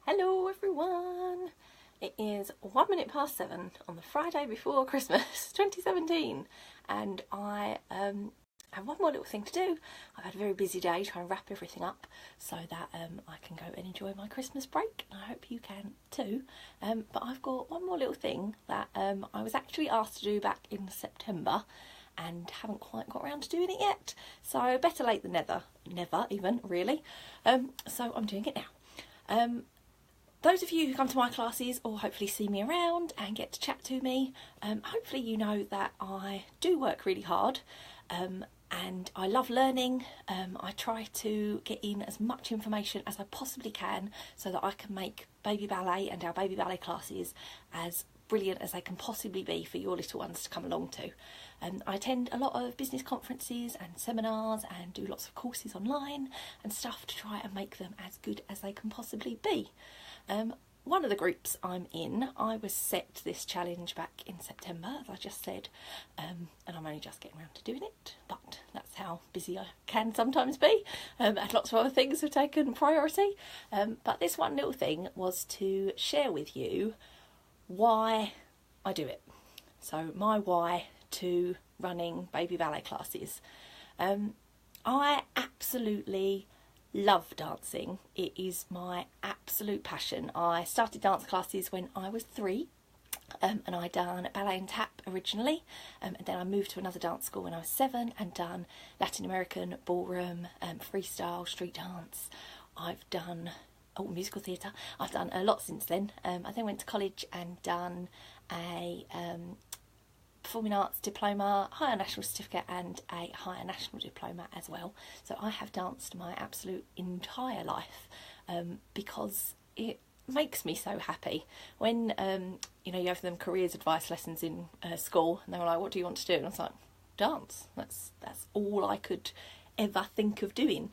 Hello everyone! It is 1 minute past 7 on the Friday before Christmas 2017 and I have one more little thing to do. I've had a very busy day trying to wrap everything up so that I can go and enjoy my Christmas break. I hope you can too. But I've got one more little thing that I was actually asked to do back in September and haven't quite got around to doing it yet. So better late than never even really. So I'm doing it now. Those of you who come to my classes or hopefully see me around and get to chat to me, hopefully you know that I do work really hard and I love learning. I try to get in as much information as I possibly can so that I can make baby ballet and our baby ballet classes as brilliant as they can possibly be for your little ones to come along to. I attend a lot of business conferences and seminars and do lots of courses online and stuff to try and make them as good as they can possibly be. One of the groups I'm in, I was set this challenge back in September, as I just said, and I'm only just getting around to doing it, but that's how busy I can sometimes be, and lots of other things have taken priority. But this one little thing was to share with you why I do it. So my why to running baby ballet classes. I absolutely love dancing. It is my absolute passion. I started dance classes when I was 3 and I done ballet and tap originally, and then I moved to another dance school when I was 7 and done Latin American, ballroom, freestyle, street dance. I've done musical theatre. I've done a lot since then. I then went to college and done a Performing Arts diploma, higher national certificate and a higher national diploma as well. So I have danced my absolute entire life because it makes me so happy. When you know, you have them careers advice lessons in school and they were like, what do you want to do? And I was like, dance. That's all I could ever think of doing.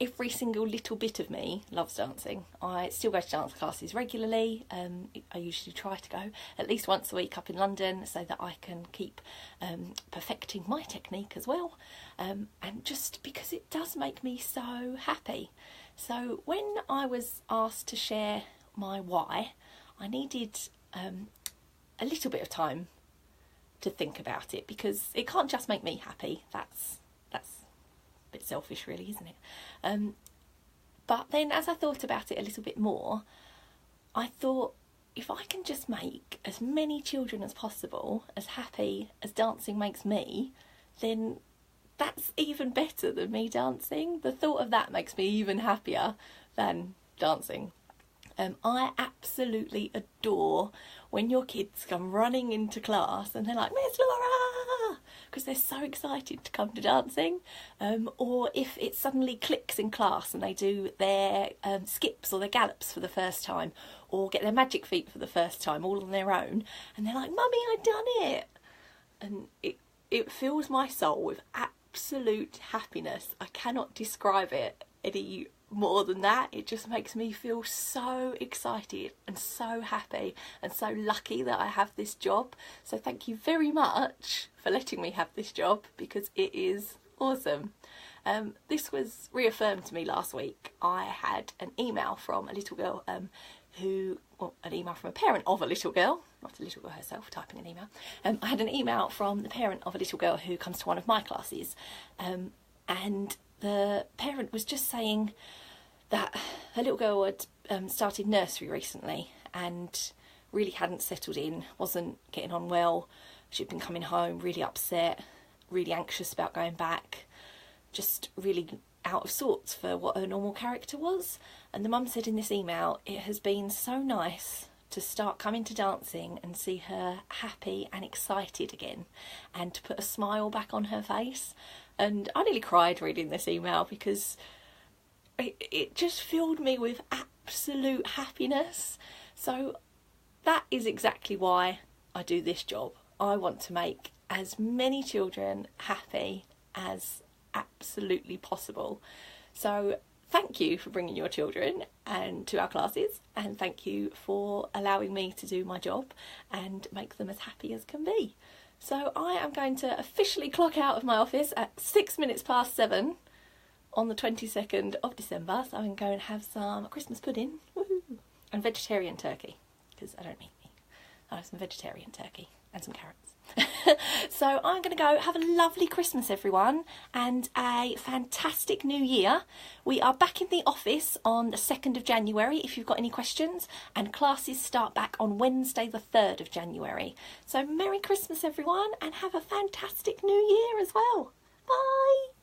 Every single little bit of me loves dancing. I still go to dance classes regularly. I usually try to go at least once a week up in London so that I can keep perfecting my technique as well, and just because it does make me so happy. So when I was asked to share my why, I needed a little bit of time to think about it, because it can't just make me happy. That's a bit selfish really, isn't it? But then as I thought about it a little bit more, I thought, if I can just make as many children as possible as happy as dancing makes me, then that's even better than me dancing. The thought of that makes me even happier than dancing. I absolutely adore when your kids come running into class and they're like, Miss Laura, because they're so excited to come to dancing, or if it suddenly clicks in class and they do their skips or their gallops for the first time, or get their magic feet for the first time all on their own, and they're like, Mummy, I've done it, and it fills my soul with absolute happiness. I cannot describe it any more than that. It just makes me feel so excited and so happy and so lucky that I have this job. So thank you very much for letting me have this job, because it is awesome. This was reaffirmed to me last week. I had an email from a little girl an email from a parent of a little girl, not a little girl herself typing an email. I had an email from the parent of a little girl who comes to one of my classes, and the parent was just saying that her little girl had started nursery recently and really hadn't settled in, wasn't getting on well. She'd been coming home really upset, really anxious about going back, just really out of sorts for what her normal character was. And the mum said in this email, it has been so nice to start coming to dancing and see her happy and excited again, and to put a smile back on her face. And I nearly cried reading this email, because it just filled me with absolute happiness. So that is exactly why I do this job. I want to make as many children happy as absolutely possible. So thank you for bringing your children and to our classes, and thank you for allowing me to do my job and make them as happy as can be. So I am going to officially clock out of my office at 6 minutes past 7 on the 22nd of December, so I'm going to go and have some Christmas pudding. Woohoo! and vegetarian turkey, because I don't eat meat. I have some vegetarian turkey and some carrots. So I'm going to go. Have a lovely Christmas, everyone, and a fantastic new year. We are back in the office on the 2nd of January if you've got any questions, and classes start back on Wednesday the 3rd of January. So Merry Christmas, everyone, and have a fantastic new year as well. Bye!